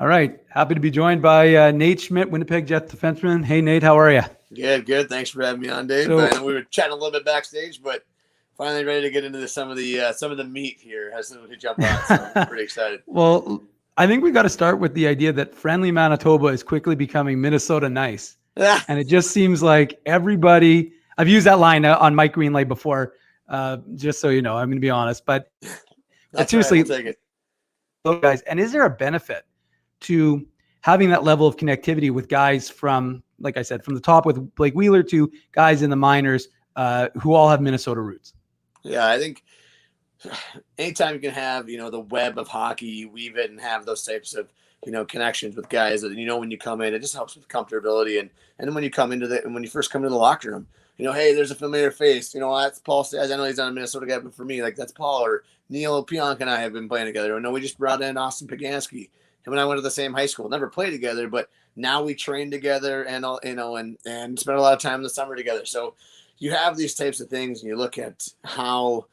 All right. Happy to be joined by Nate Schmidt, Winnipeg Jets defenseman. Hey, Nate, how are you? Good. Thanks for having me on, Dave. I know we were chatting a little bit backstage, but finally ready to get into some of the meat here. Has something to jump on, so I'm pretty excited. Well, I think we got to start with the idea that friendly Manitoba is quickly becoming Minnesota nice. And it just seems like everybody, I've used that line on Mike Greenlay before, just so you know, I'm going to be honest, but seriously, right, we'll take it. Guys, and is there a benefit to having that level of connectivity with guys from, like I said, from the top with Blake Wheeler to guys in the minors who all have Minnesota roots? Yeah, I think anytime you can have, the web of hockey, you weave it and have those types of, connections with guys that, when you come in, it just helps with comfortability. And then when you first come into the locker room, hey, there's a familiar face. That's Paul Staz. I know he's not a Minnesota guy, but for me, like that's Paul. Or Neil Pionk and I have been playing together. Or no, we just brought in Austin Pagansky. Him and I went to the same high school. Never played together, but now we train together and and spend a lot of time in the summer together. So you have these types of things, and you look at how,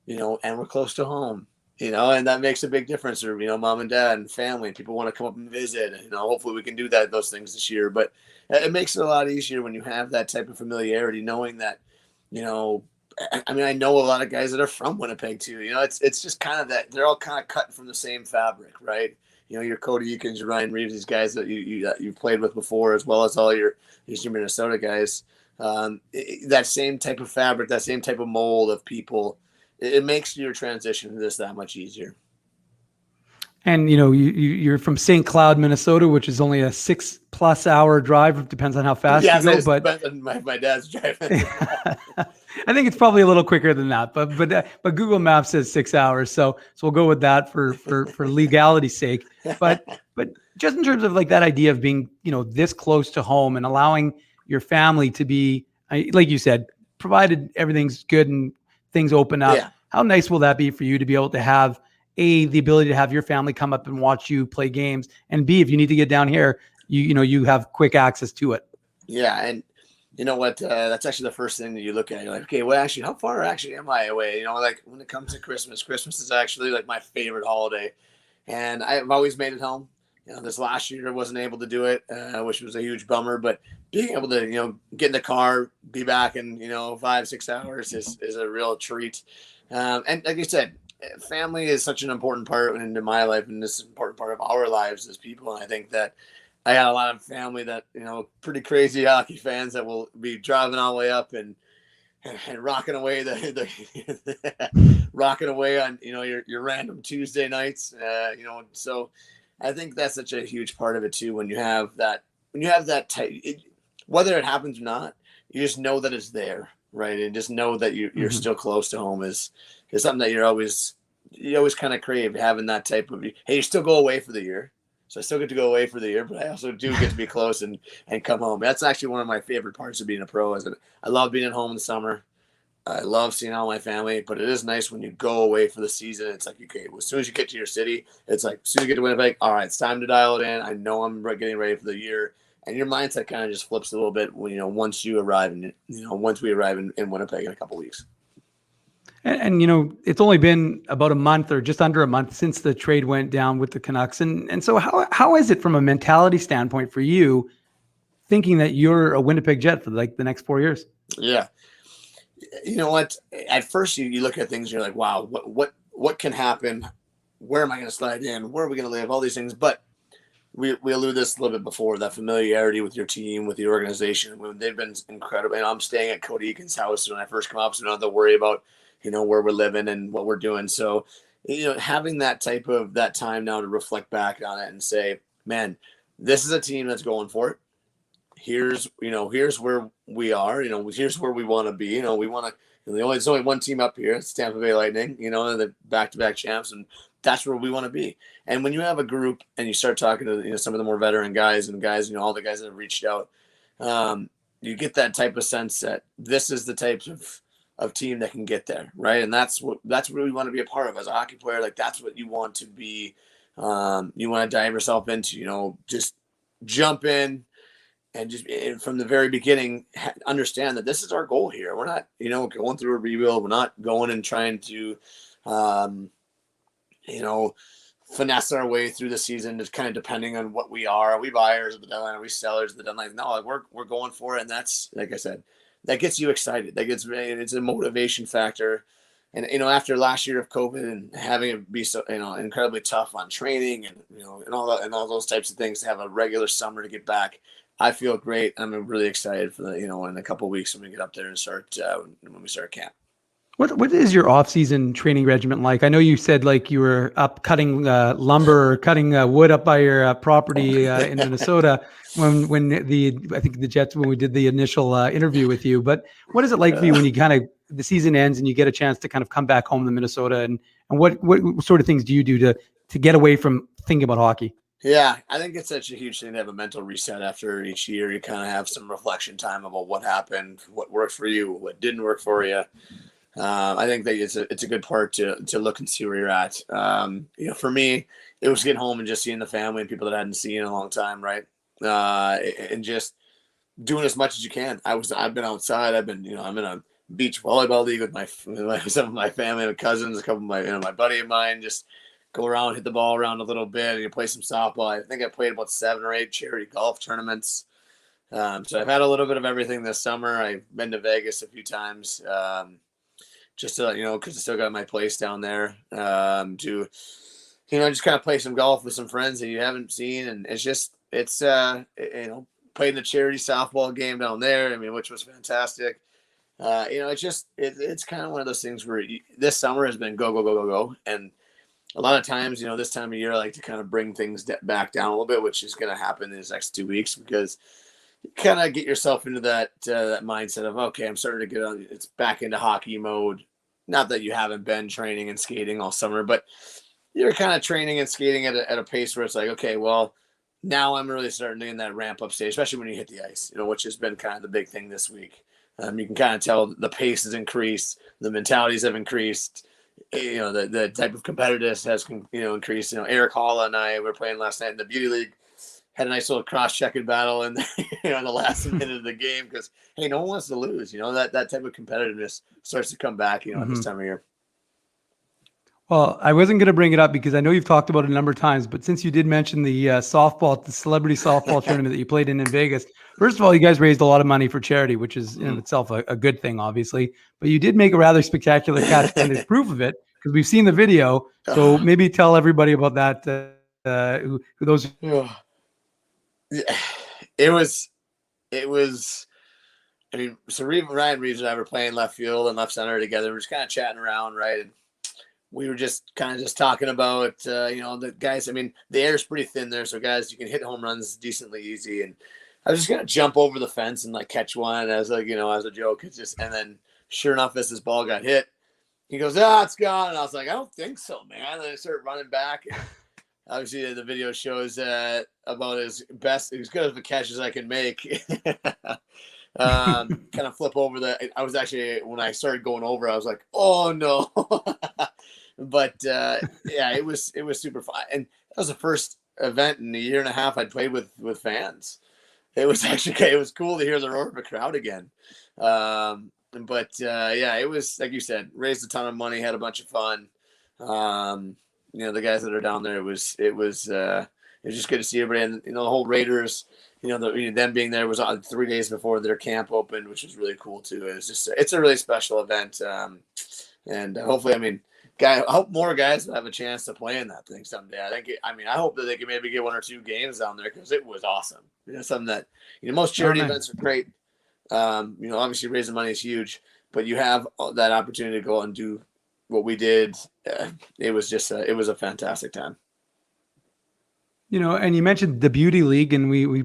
and we're close to home, and that makes a big difference. Or, mom and dad and family, people want to come up and visit. And, hopefully we can do those things this year. But it makes it a lot easier when you have that type of familiarity, knowing that, I know a lot of guys that are from Winnipeg too. It's just kind of that they're all kind of cut from the same fabric, right? Your Cody Eakins, your Ryan Reeves, these guys that you've played with before, as well as all your Minnesota guys. That same type of fabric, that same type of mold of people, it makes your transition just that much easier. And, you're from St. Cloud, Minnesota, which is only a 6+ hour drive. It depends on how fast you go. But my dad's driving. I think it's probably a little quicker than that, but Google Maps says 6 hours. So we'll go with that for legality's sake. But just in terms of like that idea of being, this close to home and allowing your family to be, like you said, provided everything's good and things open up. Yeah. How nice will that be for you to be able to have the ability to have your family come up and watch you play games, and B, if you need to get down here, you have quick access to it. Yeah. And you know what, that's actually the first thing that you look at. You're like, okay, well, actually, how far actually am I away? Like when it comes to Christmas is actually like my favorite holiday, and I've always made it home. This last year I wasn't able to do it, which was a huge bummer, but being able to, get in the car, be back in, 5-6 hours is a real treat. And like you said, family is such an important part into my life, and this is an important part of our lives as people. And I think that I got a lot of family that, pretty crazy hockey fans that will be driving all the way up and rocking away rocking away on, your random Tuesday nights, so I think that's such a huge part of it too. When you have that whether it happens or not, you just know that it's there, right? And just know that you're still close to home is something that you always kind of crave, having that type of, hey, you still go away for the year. So I still get to go away for the year, but I also do get to be close and come home. That's actually one of my favorite parts of being a pro. Is that I love being at home in the summer. I love seeing all my family, but it is nice when you go away for the season. It's like, okay, well, as soon as you get to your city, it's like, as soon as you get to Winnipeg, all right, it's time to dial it in. I know I'm getting ready for the year. And your mindset kind of just flips a little bit when, once we arrive in Winnipeg in a couple of weeks. And it's only been about a month or just under a month since the trade went down with the Canucks. And so how is it from a mentality standpoint for you thinking that you're a Winnipeg Jet for like the next 4 years? Yeah. You know what? At first, you look at things, you're like, wow, what can happen? Where am I going to slide in? Where are we going to live? All these things. But we alluded this a little bit before, that familiarity with your team, with the organization. They've been incredible. And I'm staying at Cody Eakins' house when I first come up, so I don't have to worry about, where we're living and what we're doing. So, having that time now to reflect back on it and say, man, this is a team that's going for it. Here's where we are, here's where we want to be. We want to, there's only one team up here. It's Tampa Bay Lightning, the back-to-back champs, and that's where we want to be. And when you have a group and you start talking to, some of the more veteran guys and guys, all the guys that have reached out, you get that type of sense that this is the types of team that can get there. Right. And that's what we want to be a part of as a hockey player. Like, that's what you want to be. You want to dive yourself into, just jump in. And just from the very beginning, understand that this is our goal here. We're not, going through a rebuild. We're not going and trying to, finesse our way through the season, just kind of depending on what we are. Are we buyers at the deadline? Are we sellers at the deadline? No, like we're going for it. And that's, like I said, that gets you excited. That gets, it's a motivation factor. And, after last year of COVID and having it be so, incredibly tough on training and, and all that, and all those types of things, to have a regular summer to get back, I feel great. I'm really excited for the, in a couple of weeks when we get up there and start, when we start camp. What is your off-season training regimen like? I know you said like you were up cutting lumber or cutting wood up by your property in Minnesota I think the Jets, when we did the initial interview with you. But what is it like for you when you kind of, the season ends and you get a chance to kind of come back home to Minnesota, and what sort of things do you do to get away from thinking about hockey? Yeah, I think it's such a huge thing to have a mental reset after each year. You kind of have some reflection time about what happened, what worked for you, what didn't work for you. I think that it's a good part to look and see where you're at. For me, it was getting home and just seeing the family and people that I hadn't seen in a long time, right? And just doing as much as you can. I've been outside. I'm in a beach volleyball league with some of my family, my cousins, a couple of my buddy of mine. Just go around, hit the ball around a little bit, and you play some softball. I think I played about 7 or 8 charity golf tournaments. So I've had a little bit of everything this summer. I've been to Vegas a few times. Just to, because I still got my place down there, to, just kind of play some golf with some friends that you haven't seen. And it's playing the charity softball game down there, which was fantastic. It's kind of one of those things where this summer has been go, go, go, go, go. And a lot of times, this time of year, I like to kind of bring things back down a little bit, which is going to happen in these next 2 weeks, because kind of get yourself into that mindset of, okay, I'm starting to get on, it's back into hockey mode. Not that you haven't been training and skating all summer, but you're kind of training and skating at a pace where it's like, okay, well, now I'm really starting to in that ramp up stage, especially when you hit the ice, which has been kind of the big thing this week. You can kind of tell the pace has increased, the mentalities have increased, the type of competitiveness has increased. Eric Halla and I were playing last night in the Beauty League. Had a nice little cross-checking battle in in the last minute of the game, because, hey, no one wants to lose. That type of competitiveness starts to come back, at this time of year. Well, I wasn't going to bring it up because I know you've talked about it a number of times, but since you did mention the the celebrity softball tournament that you played in Vegas, first of all, you guys raised a lot of money for charity, which is in itself a good thing, obviously. But you did make a rather spectacular catch, and there's proof of it because we've seen the video. So maybe tell everybody about that. Who those. It was. So Ryan Reeves and I were playing left field and left center together. We're just kind of chatting around, right? And we were just talking about, the guys. The air is pretty thin there, so guys, you can hit home runs decently easy. And I was just gonna jump over the fence and catch one as as a joke. And then sure enough, as this ball got hit, he goes, it's gone. And I was like, I don't think so, man. And I started running back. And obviously, the video shows about as good of a catch as I can make. Kind of flip over I was actually, when I started going over, I was like, oh no. But it was super fun. And that was the first event in a year and a half I'd played with fans. It was it was cool to hear the roar of a crowd again. But it was, like you said, raised a ton of money, had a bunch of fun. The guys that are down there, it was just good to see everybody. And the whole Raiders, them being there was 3 days before their camp opened, which was really cool too. It's a really special event. And hopefully, I hope more guys will have a chance to play in that thing someday. I hope that they can maybe get 1 or 2 games down there, because it was awesome. Something that, most charity events are great. Obviously raising money is huge, but you have that opportunity to go and do what we did. It was a fantastic time. And you mentioned the Beauty League, and we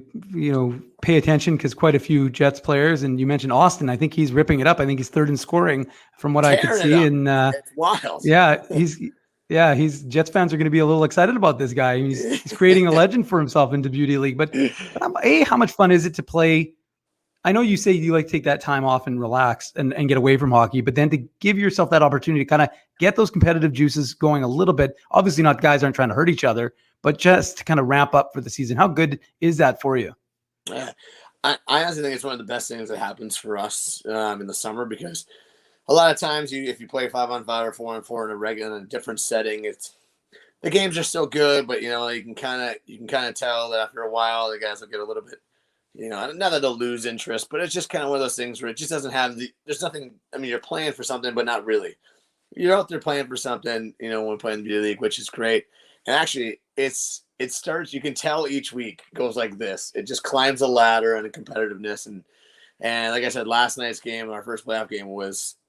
pay attention because quite a few Jets players, and you mentioned Austin. I think he's ripping it up. I think he's third in scoring from what I could see. And it's wild. He's Jets fans are going to be a little excited about this guy. He's creating a legend for himself in the Beauty League. But how much fun is it to play? I know you say you like to take that time off and relax and get away from hockey, but then to give yourself that opportunity to kind of get those competitive juices going a little bit. Obviously, guys aren't trying to hurt each other, but just to kind of ramp up for the season. How good is that for you? Yeah, I honestly think it's one of the best things that happens for us in the summer, because a lot of times if you play 5-on-5 or 4-on-4 in a different setting, the games are still good, but you can kind of tell that after a while the guys will get a little bit, not that they'll lose interest, but it's just kind of one of those things where it just doesn't have there's nothing. I mean, you're playing for something, but not really. You're out there playing for something, when playing the B League, which is great. And actually, it starts. You can tell each week goes like this. It just climbs a ladder and a competitiveness, and like I said, last night's game, our first playoff game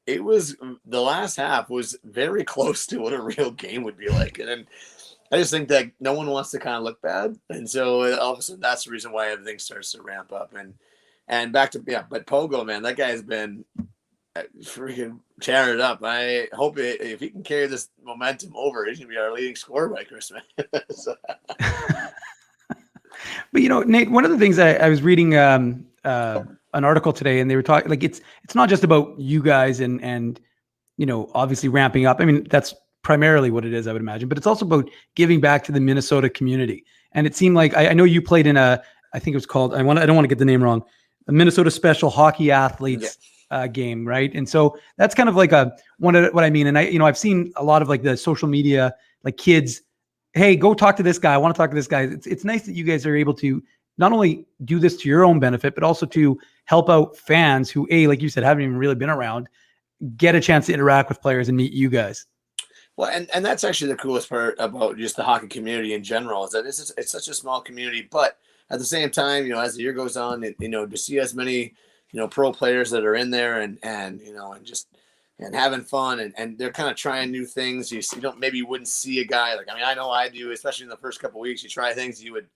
the last half was very close to what a real game would be like. And then I just think that no one wants to kind of look bad. And so all of a sudden that's the reason why everything starts to ramp up and back to, but Pogo, man, that guy has been freaking tearing it up. I hope if he can carry this momentum over, he's going to be our leading scorer by Christmas. So. But, Nate, one of the things I was reading, an article today, and they were talking like it's not just about you guys and obviously ramping up. I mean, that's primarily what it is, I would imagine, but it's also about giving back to the Minnesota community. And it seemed like I know you played in I think it was called, I don't want to get the name wrong, the Minnesota Special Hockey Athletes game, right? And so that's kind of like what I mean. And I've seen a lot of like the social media, like kids, hey, go talk to this guy. I want to talk to this guy. It's nice that you guys are able to not only do this to your own benefit, but also to help out fans who, like you said, haven't even really been around, get a chance to interact with players and meet you guys. Well, and that's actually the coolest part about just the hockey community in general, is that it's such a small community, but at the same time, as the year goes on, to see as many, pro players that are in there and having fun and they're kind of trying new things. You maybe you wouldn't see a guy like, I know I do, especially in the first couple of weeks, you try things you would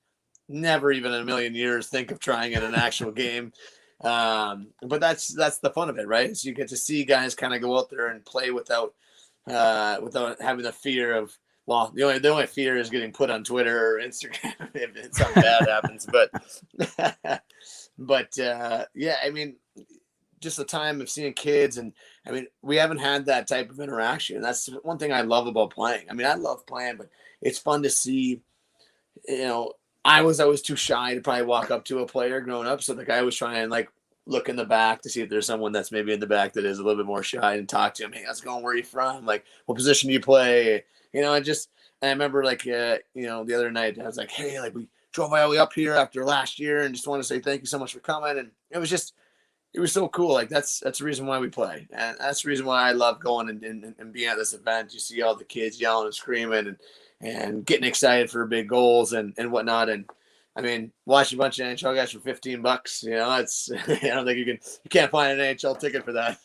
never even in a million years think of trying in an actual game. But that's the fun of it, right? So you get to see guys kind of go out there and play without having the fear of, well, the only fear is getting put on Twitter or Instagram if something bad happens. But I mean, just the time of seeing kids, and I mean, we haven't had that type of interaction. That's one thing I love about playing. I mean, I love playing, but it's fun to see, I was always too shy to probably walk up to a player growing up. So the guy was trying to like look in the back to see if there's someone that's maybe in the back that is a little bit more shy and talk to him. Hey, how's it going? Where are you from? Like, what position do you play? And I remember like, the other night I was like, hey, like we drove all the way up here after last year and just want to say thank you so much for coming. And it was so cool. Like that's the reason why we play. And that's the reason why I love going and being at this event. You see all the kids yelling and screaming and getting excited for big goals and whatnot. And I mean, watch a bunch of NHL guys for $15. It's I don't think you can't find an NHL ticket for that.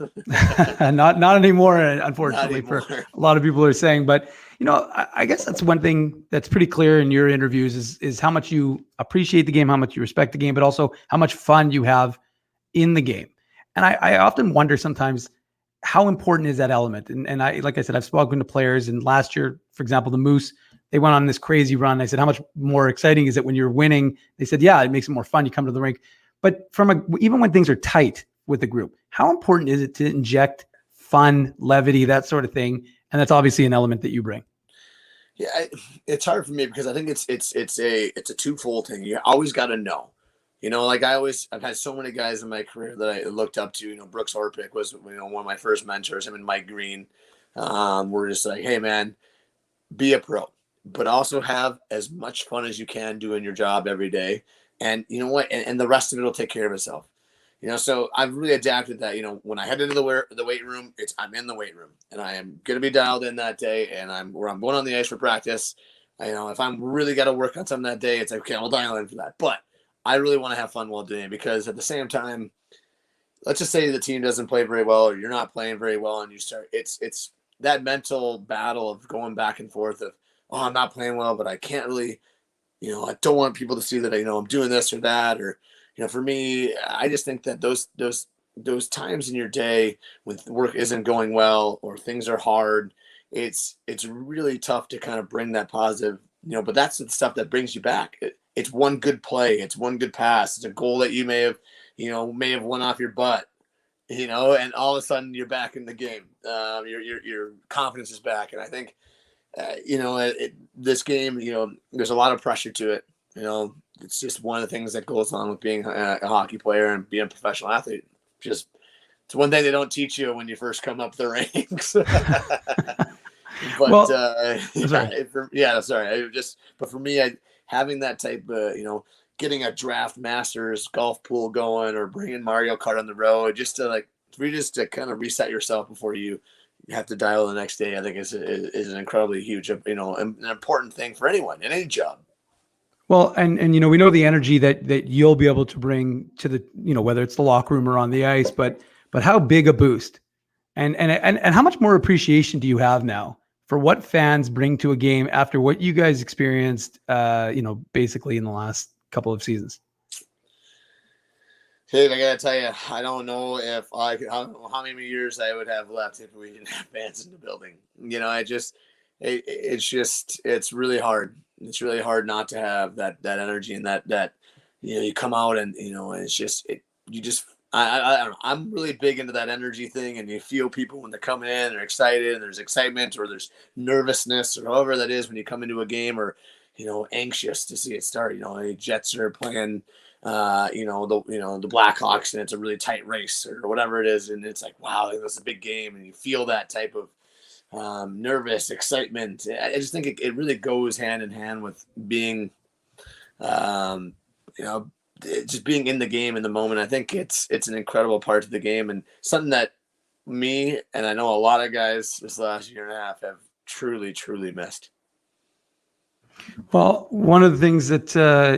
not anymore, unfortunately, not anymore. For a lot of people are saying. But I guess that's one thing that's pretty clear in your interviews is how much you appreciate the game, how much you respect the game, but also how much fun you have in the game. And I often wonder sometimes how important is that element? And I, like I said, I've spoken to players, and last year, for example, the Moose, they went on this crazy run. I said, how much more exciting is it when you're winning? They said, yeah, it makes it more fun. You come to the rink. But even when things are tight with the group, how important is it to inject fun, levity, that sort of thing? And that's obviously an element that you bring. Yeah, it's hard for me because I think it's a twofold thing. You always got to know. Like I've had so many guys in my career that I looked up to. Brooks Orpik was one of my first mentors. Him and Mike Green. We're just like, hey man, be a pro, but also have as much fun as you can doing your job every day. And you know what? And the rest of it will take care of itself. So I've really adapted that. When I head into the weight room, I'm in the weight room and I am going to be dialed in that day. And I'm going on the ice for practice. If I'm really got to work on something that day, it's like, okay, I'll dial in for that. But I really want to have fun while doing it, because at the same time, let's just say the team doesn't play very well or you're not playing very well and you start, it's that mental battle of going back and forth of, oh, I'm not playing well, but I can't really, I don't want people to see that, I'm doing this or that. Or, for me, I just think that those times in your day when work isn't going well or things are hard, it's really tough to kind of bring that positive, but that's the stuff that brings you back. It's one good play. It's one good pass. It's a goal that you may have won off your butt, and all of a sudden you're back in the game. Your confidence is back. And I think, this game, there's a lot of pressure to it. It's just one of the things that goes on with being a hockey player and being a professional athlete. It's one thing they don't teach you when you first come up the ranks. But Well, sorry. but for me, having that type of, getting a draft masters golf pool going or bringing Mario Kart on the road, just to kind of reset yourself before you have to dial the next day, I think is an incredibly huge, an important thing for anyone in any job. Well, and we know the energy that you'll be able to bring to the, whether it's the locker room or on the ice, but how big a boost and how much more appreciation do you have now for what fans bring to a game after what you guys experienced, basically in the last couple of seasons? Dude, I gotta tell you, I don't know how many years I would have left if we didn't have fans in the building. It's really hard. It's really hard not to have that energy and that you come out and it's just I don't know. I'm really big into that energy thing, and you feel people when they come in, they're excited, and there's excitement or there's nervousness or however that is when you come into a game, or anxious to see it start. The Jets are playing the Blackhawks, and it's a really tight race or whatever it is, and it's like, wow, that's a big game, and you feel that type of nervous excitement. I just think it really goes hand in hand with being, just being in the game in the moment. I think it's an incredible part of the game, and something that me and I know a lot of guys this last year and a half have truly, truly missed. Well, one of the things that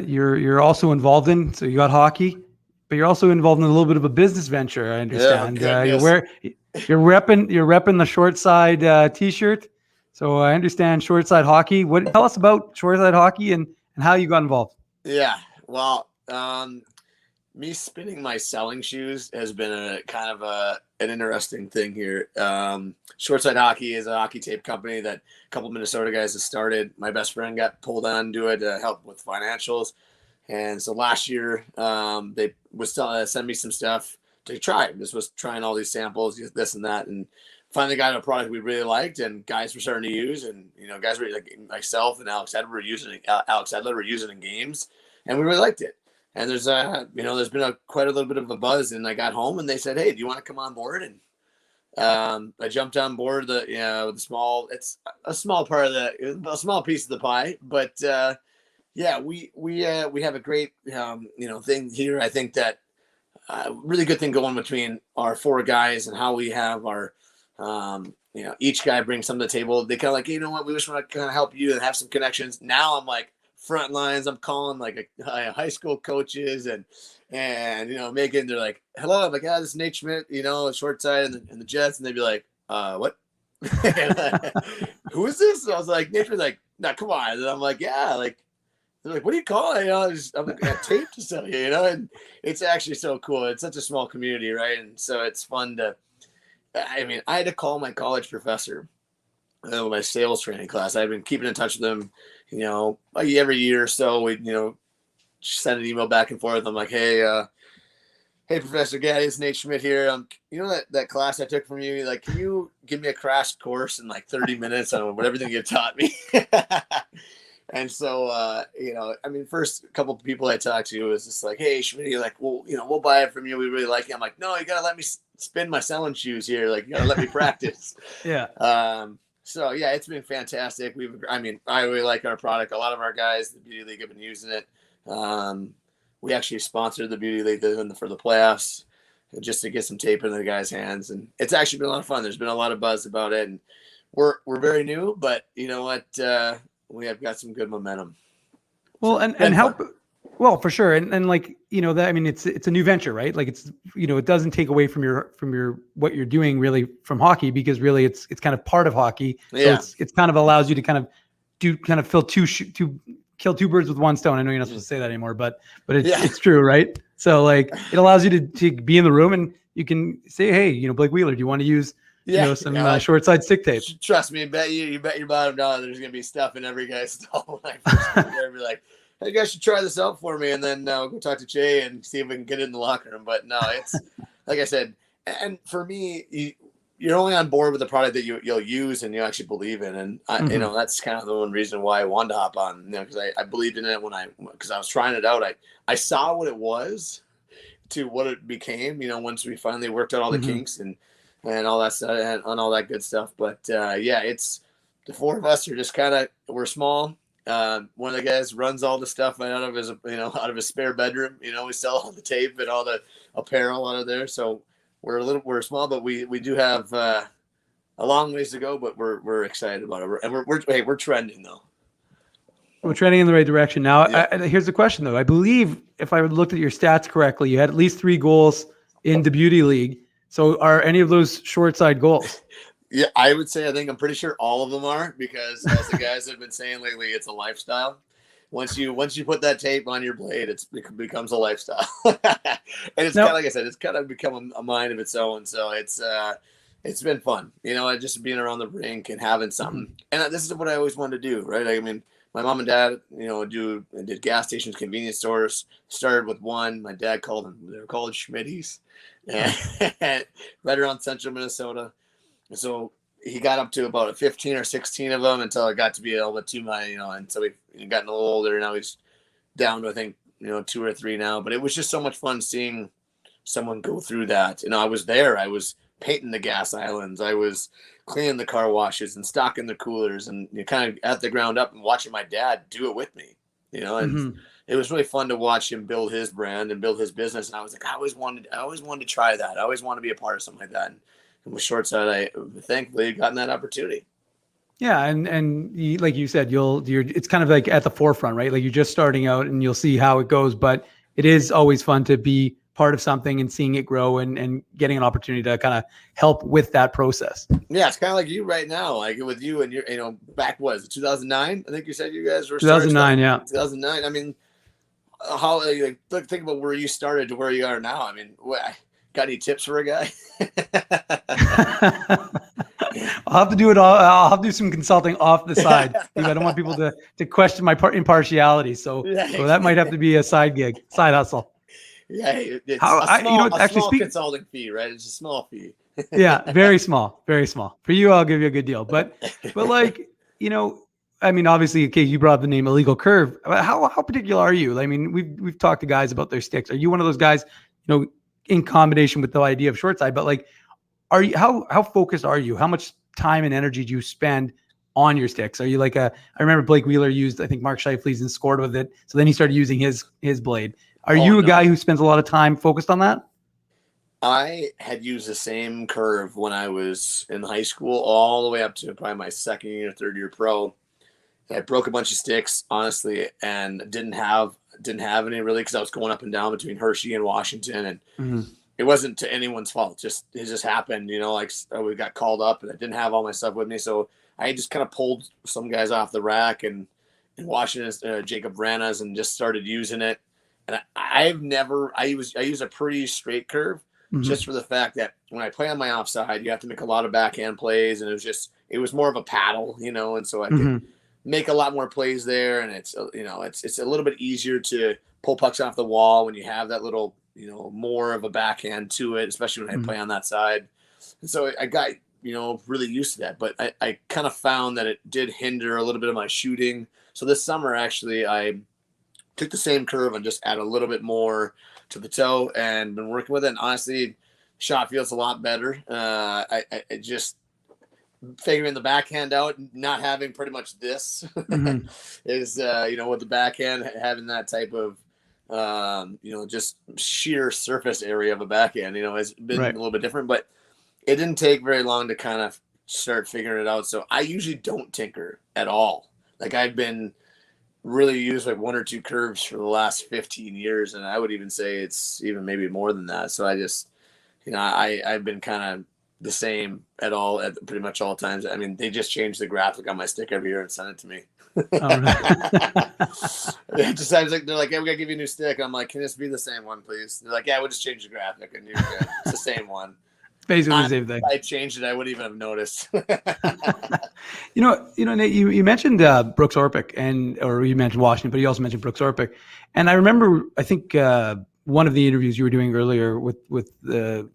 you're also involved in, so you got hockey, but you're also involved in a little bit of a business venture, I understand. You're repping the Shortside t-shirt. So I understand Shortside Hockey. Tell us about Shortside Hockey and how you got involved. Yeah, well, me spinning my selling shoes has been a kind of an interesting thing here. Shortside Hockey is a hockey tape company that a couple of Minnesota guys have started. My best friend got pulled on to it to help with financials. And so last year, they was send me some stuff to try. This was trying all these samples, this and that, and finally got a product we really liked, and guys were starting to use, and guys were like myself and Alex Edler were using it in games, and we really liked it. And there's been quite a little bit of a buzz, and I got home and they said, hey, do you want to come on board? And I jumped on board it's a small part of a small piece of the pie, but we have a great thing here. I think that really good thing going between our four guys and how we have our each guy brings something to the table. They kind of like, you know what, we just want to kind of help you and have some connections. Now I'm like front lines. I'm calling like high school coaches and making, they're like, hello. I'm like, this is Nate Schmidt, Shortside and the Jets. And they'd be like, what? Who is this? And I was like, Nate Schmidt's like, no, come on. And I'm like, yeah, like, they're like, what do you call it? I'm like, I have tape to sell you, and it's actually so cool. It's such a small community, right? And so it's fun I had to call my college professor, my sales training class. I've been keeping in touch with them, every year or so. We, send an email back and forth. I'm like, hey, Professor Gaddy, it's Nate Schmidt here. That class I took from you, like, can you give me a crash course in like 30 minutes on everything you taught me? And so, first couple of people I talked to was just like, hey, Schmidt, you're like, well, we'll buy it from you. We really like it. I'm like, no, you got to let me spin my selling shoes here. Like, you got to let me practice. Yeah. So yeah, it's been fantastic. I really like our product. A lot of our guys, the Beauty League, have been using it. We actually sponsored the Beauty League for the playoffs just to get some tape into the guys' hands. And it's actually been a lot of fun. There's been a lot of buzz about it, and we're very new, but you know what? We have got some good momentum. Well, so, and help. Well, for sure. And like, it's a new venture, right? Like it doesn't take away from your what you're doing really from hockey, because really it's kind of part of hockey. So yeah. It's kind of allows you to kind of kill two birds with one stone. I know you're not supposed to say that anymore, but it's true, right? So like it allows you to be in the room and you can say, hey, Blake Wheeler, do you want to use some Shortside stick tape? Trust me, you bet your bottom dollar there's gonna be stuff in every guy's stall when I first get there. Be like, hey, you guys should try this out for me, and then we'll go talk to Jay and see if we can get it in the locker room. But no, it's like I said, and for me, you're only on board with the product that you'll use and you actually believe in, and that's kind of the one reason why I wanted to hop on, because I believed in it because I was trying it out. I saw what it was to what it became. Once we finally worked out all the kinks and all that stuff and all that good stuff. But the four of us are just we're small. One of the guys runs all the stuff out of his spare bedroom. We sell all the tape and all the apparel out of there. So we're small, but we do have a long ways to go. But we're excited about it. And we're trending though. We're trending in the right direction. Now, Yeah. Here's the question though. I believe if I looked at your stats correctly, you had at least 3 goals in the beauty league. So are any of those short side goals? Yeah, I would say I'm pretty sure all of them are, because as the guys have been saying lately, it's a lifestyle. Once you put that tape on your blade, it becomes a lifestyle. And it's kind of, like I said, it's kind of become a mind of its own. So it's been fun, just being around the rink and having something. And this is what I always wanted to do, right? I mean, my mom and dad, did gas stations, convenience stores. Started with one. My dad called them. They were called Schmitties, and right around central Minnesota. So he got up to about 15 or 16 of them until I got to be able to and so we've gotten a little older. Now he's down to, I think, 2 or 3 now. But it was just so much fun seeing someone go through that. I was there. I was painting the gas islands. I was cleaning the car washes and stocking the coolers, and kind of at the ground up and watching my dad do it with me, and it was really fun to watch him build his brand and build his business. And I was like, I always wanted to try that. I always want to be a part of something like that. And with Shortside, I thankfully gotten that opportunity. Yeah. And you, like you said, it's kind of like at the forefront, right? Like you're just starting out and you'll see how it goes, but it is always fun to be part of something and seeing it grow and getting an opportunity to kind of help with that process. Yeah, it's kind of like you right now, like with you and your, back was 2009. I think you said you guys were 2009. Yeah, 2009. I mean, how think about where you started to where you are now. I mean, got any tips for a guy? I'll have to do it all. I'll have to do some consulting off the side. I don't want people to question my impartiality. So that might have to be a side gig, side hustle. Yeah, it's a small consulting fee, right? It's a small fee. Yeah, very small, very small. For you, I'll give you a good deal. But like, I mean, obviously, okay, you brought up the name Illegal Curve. How particular are you? I mean, we've talked to guys about their sticks. Are you one of those guys, in combination with the idea of short side, but like, are you, how focused are you? How much time and energy do you spend on your sticks? Are you like I remember Blake Wheeler used, I think, Mark Scheifele's and scored with it. So then he started using his blade. Are you a guy who spends a lot of time focused on that? I had used the same curve when I was in high school, all the way up to probably my second year, third year pro. I broke a bunch of sticks, honestly, and didn't have any really, because I was going up and down between Hershey and Washington, and it wasn't to anyone's fault. It just happened, like we got called up and I didn't have all my stuff with me, so I just kind of pulled some guys off the rack and Washington, Jacob Vranas, and just started using it. And I use a pretty straight curve, just for the fact that when I play on my offside, you have to make a lot of backhand plays, and it was more of a paddle, and so I could make a lot more plays there, and it's a little bit easier to pull pucks off the wall when you have that little, more of a backhand to it, especially when I play on that side. And so I got, really used to that, but I kind of found that it did hinder a little bit of my shooting. So this summer, actually, I took the same curve and just add a little bit more to the toe and been working with it. And honestly, shot feels a lot better. I just figuring the backhand out, not having pretty much this is, with the backhand, having that type of, just sheer surface area of a backhand, has been a little bit different, but it didn't take very long to kind of start figuring it out. So I usually don't tinker at all. Like I've been really used like 1 or 2 curves for the last 15 years. And I would even say it's even maybe more than that. So I just, I've been kind of the same at pretty much all times. I mean, they just change the graphic on my stick every year and send it to me. Oh, Just I was like, they're like, "Hey, we gotta give you a new stick." I'm like, "Can this be the same one, please?" They're like, "Yeah, we'll just change the graphic and you're good. It's the same one." Basically the same thing. If I changed it, I wouldn't even have noticed. Nate, you mentioned Brooks Orpik, or you mentioned Washington, but you also mentioned Brooks Orpik. And I remember, I think one of the interviews you were doing earlier with a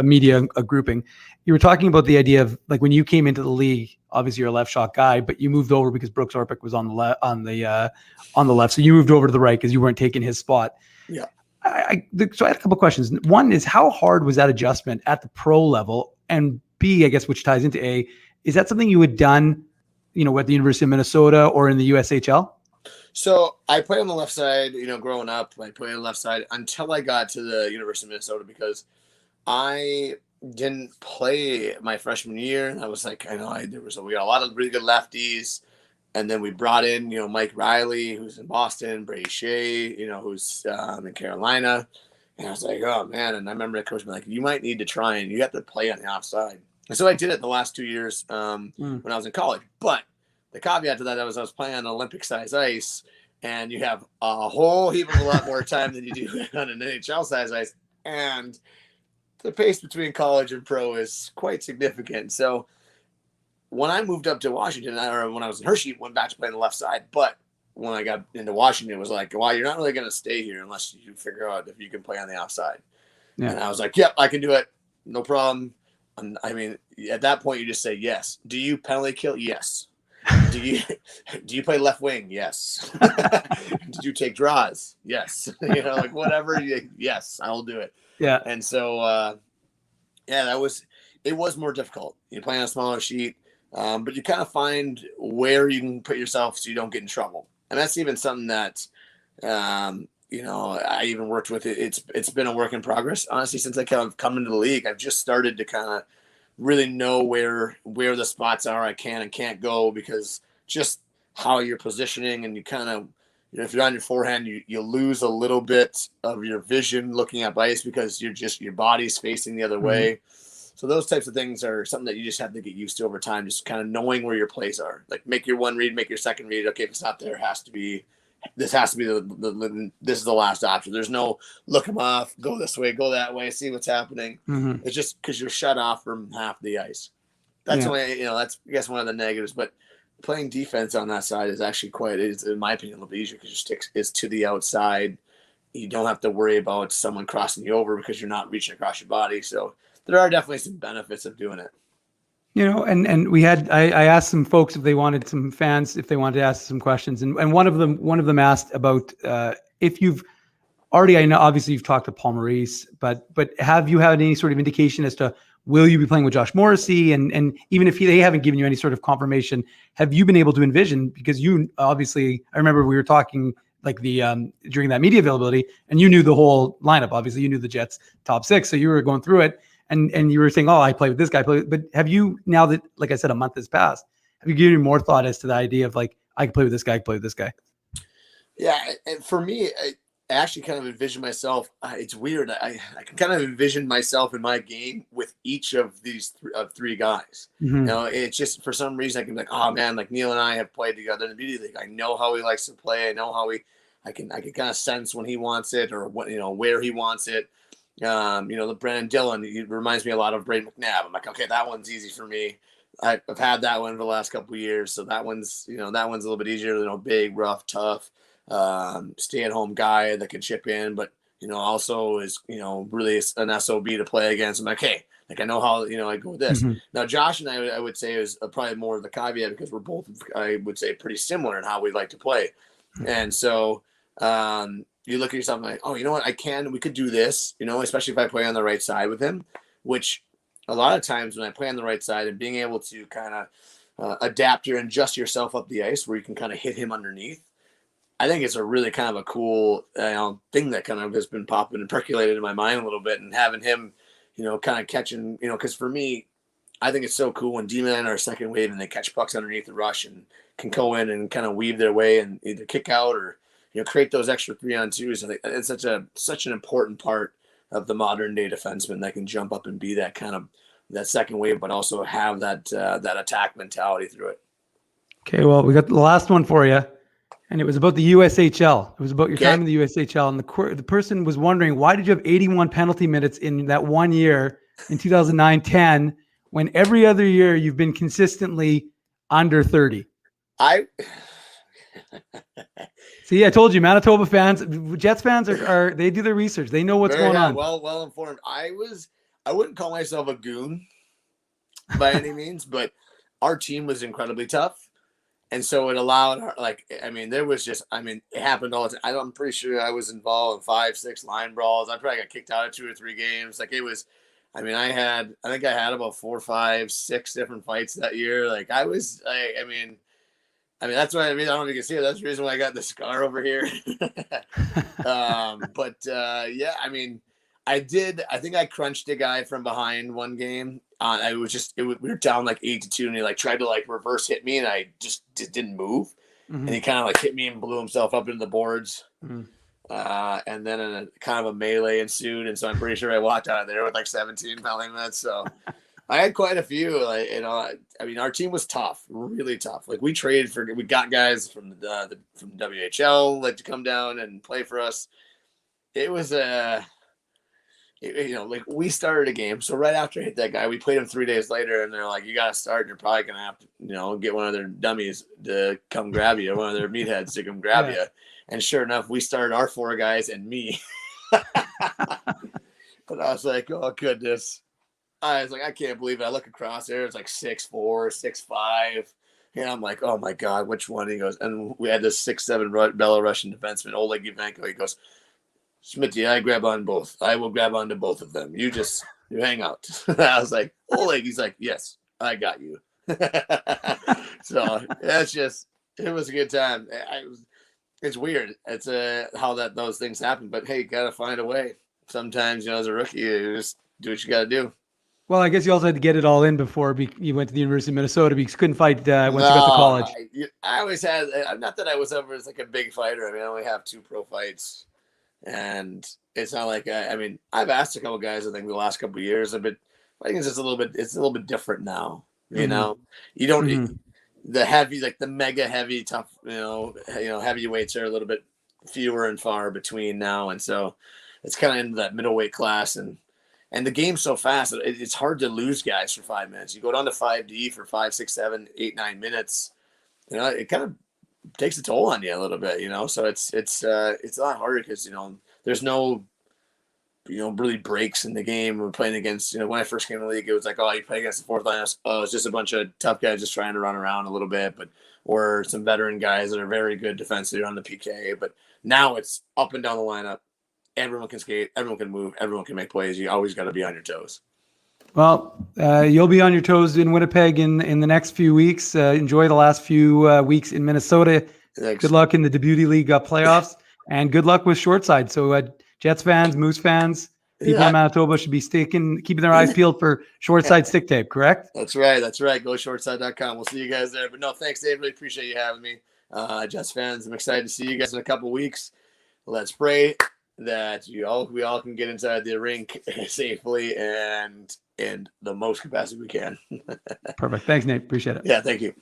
media grouping, you were talking about the idea of like when you came into the league, obviously you're a left shot guy, but you moved over because Brooks Orpik was on the left. So you moved over to the right because you weren't taking his spot. Yeah. So I had a couple of questions. One is, how hard was that adjustment at the pro level? And B, I guess, which ties into A, is that something you had done at the University of Minnesota or in the USHL? So I played on the left side, growing up. I played on the left side until I got to the University of Minnesota because I didn't play my freshman year. And I was like, we got a lot of really good lefties. And then we brought in, Mike Riley, who's in Boston, Brady Shea, who's in Carolina. And I was like, oh, man. And I remember the coach being like, you might need to try and you have to play on the offside. And so I did it the last 2 years when I was in college. But the caveat to that was I was playing on Olympic-size ice, and you have a whole heap of a lot more time than you do on an NHL-size ice. And the pace between college and pro is quite significant. So when I moved up to Washington, or when I was in Hershey, went back to play on the left side. But when I got into Washington, it was like, well, you're not really going to stay here unless you figure out if you can play on the offside. Yeah. And I was like, yep, I can do it. No problem. I mean, at that point, you just say yes. Do you penalty kill? Yes. Do you play left wing? Yes. Did you take draws? Yes. Whatever. Yes, I'll do it. Yeah. And so, it was more difficult. You play on a smaller sheet, but you kind of find where you can put yourself so you don't get in trouble. And that's even something that, I even worked with it. It's been a work in progress. Honestly, since I kind of come into the league, I've just started to kind of really know where the spots are I can and can't go, because just how you're positioning, and you kind of, if you're on your forehand, you lose a little bit of your vision looking at ice because your body's facing the other way. So those types of things are something that you just have to get used to over time, just kind of knowing where your plays are. Like, make your one read, make your second read. Okay, if it's not there, this has to be this is the last option. There's no look them off, go this way, go that way, see what's happening. It's just because you're shut off from half the ice. That's that's, I guess, one of the negatives. But playing defense on that side is actually in my opinion, a little bit easier because your stick is to the outside. You don't have to worry about someone crossing you over because you're not reaching across your body. So there are definitely some benefits of doing it. And we had, I asked some folks if they wanted to ask some questions. And one of them asked about if you've already, I know obviously you've talked to Paul Maurice, but have you had any sort of indication as to, will you be playing with Josh Morrissey? And even if they haven't given you any sort of confirmation, have you been able to envision, because you obviously, I remember we were talking like during that media availability, and you knew the whole lineup. Obviously you knew the Jets top six. So you were going through it. And you were saying, oh, I play with this guy. But have you, now that, like I said, a month has passed, have you given more thought as to the idea of like, I can play with this guy, I can play with this guy? Yeah. And for me, I actually kind of envision myself. It's weird. I can kind of envision myself in my game with each of these three guys. It's just, for some reason I can be like, oh man, like Neil and I have played together in the media league. I know how he likes to play. I know how I can kind of sense when he wants it, or what, where he wants it. The Brandon Dillon, he reminds me a lot of Braden McNabb. I'm like, okay, that one's easy for me. I've had that one for the last couple of years. So that one's a little bit easier, big, rough, tough, stay-at-home guy that can chip in, but, also is, really an SOB to play against. I'm like, hey, like, I know how, I go with this. Now, Josh and I would say is probably more of the caveat, because we're both, I would say, pretty similar in how we like to play. And so, you look at yourself and like, oh, you know what? we could do this, especially if I play on the right side with him, which a lot of times when I play on the right side and being able to kind of adapt and adjust yourself up the ice where you can kind of hit him underneath, I think it's a really kind of a cool thing that kind of has been popping and percolated in my mind a little bit, and having him, kind of catching, because for me, I think it's so cool when D-men are second wave and they catch pucks underneath the rush and can go in and kind of weave their way and either kick out or, create those extra 3-on-2s. I think it's such an important part of the modern day defenseman that can jump up and be that kind of that second wave, but also have that attack mentality through it. Okay, well, we got the last one for you, and it was about the USHL. It was about your time in the USHL, and the person was wondering, why did you have 81 penalty minutes in that 1 year in 2009-10 when every other year you've been consistently under 30? See, I told you, Manitoba fans, Jets fans are they do their research. They know what's going on. Well informed. I wouldn't call myself a goon by any means, but our team was incredibly tough. And so it allowed, it happened all the time. I'm pretty sure I was involved in 5-6 line brawls. I probably got kicked out of 2 or 3 games. Like, it was, I mean, I think I had about 4, 5, 6 different fights that year. Like I mean, that's why I don't know if you can see it. That's the reason why I got the scar over here. Yeah, I mean, I think I crunched a guy from behind one game. We were down like 8-2, and he like tried to like reverse hit me, and I just didn't move, and he kind of like hit me and blew himself up into the boards. And then a kind of a melee ensued, and so I'm pretty sure I walked out of there with like 17 penalty minutes. So I had quite a few. Like, you know, I mean, our team was tough, really tough. Like we got guys from from WHL like to come down and play for us. It was you know, like we started a game. So right after I hit that guy, we played him 3 days later, and they're like, "You got to start. And you're probably gonna have to, you know, get one of their dummies to come grab you, one of their meatheads to come grab you." And sure enough, we started our 4 guys and me. But I was like, "Oh goodness!" I was like, "I can't believe it." I look across there; it's like 6'4", 6'5", and I'm like, "Oh my god, which one?" He goes, and we had this 6'7" Belarusian defenseman, Oleg Ivanko. He goes, "Smitty, I grab on both. I will grab onto both of them. You hang out." I was like, Oleg. He's like, "Yes, I got you." So it was a good time. It's weird. It's how those things happen, but hey, gotta find a way. Sometimes, you know, as a rookie, you just do what you gotta do. Well, I guess you also had to get it all in before you went to the University of Minnesota because you couldn't fight once you got to college. I always had. Not that I was ever like a big fighter. I mean, I only have 2 pro fights. And it's not like I mean, I've asked a couple guys, I think the last couple of years, but I think it's just a little bit different now. You know, you don't the heavy, like the mega heavy, tough, you know, heavyweights are a little bit fewer and far between now, and so it's kind of into that middleweight class, and the game's so fast, it's hard to lose guys for 5 minutes. You go down to 5D for 5, 6, 7, 8, 9 minutes. You know, it kind of takes a toll on you a little bit, you know. So it's a lot harder because, you know, there's no, you know, really breaks in the game. We're playing against, you know, when I first came to the league, it was like, oh, you play against the fourth line. Oh, it's just a bunch of tough guys just trying to run around a little bit, or some veteran guys that are very good defensively on the PK. But now it's up and down the lineup. Everyone can skate, everyone can move, everyone can make plays. You always got to be on your toes. Well, you'll be on your toes in Winnipeg in the next few weeks. Enjoy the last few weeks in Minnesota. Thanks. Good luck in the Deputy League playoffs, and good luck with Shortside. So Jets fans, Moose fans, people in Manitoba should be keeping their eyes peeled for Shortside stick tape, correct? That's right. Go shortside.com. We'll see you guys there. But no, thanks, Dave. Really appreciate you having me. Jets fans, I'm excited to see you guys in a couple of weeks. Let's pray that we all can get inside the rink safely and in the most capacity we can. Perfect. Thanks, Nate. Appreciate it. Yeah, thank you.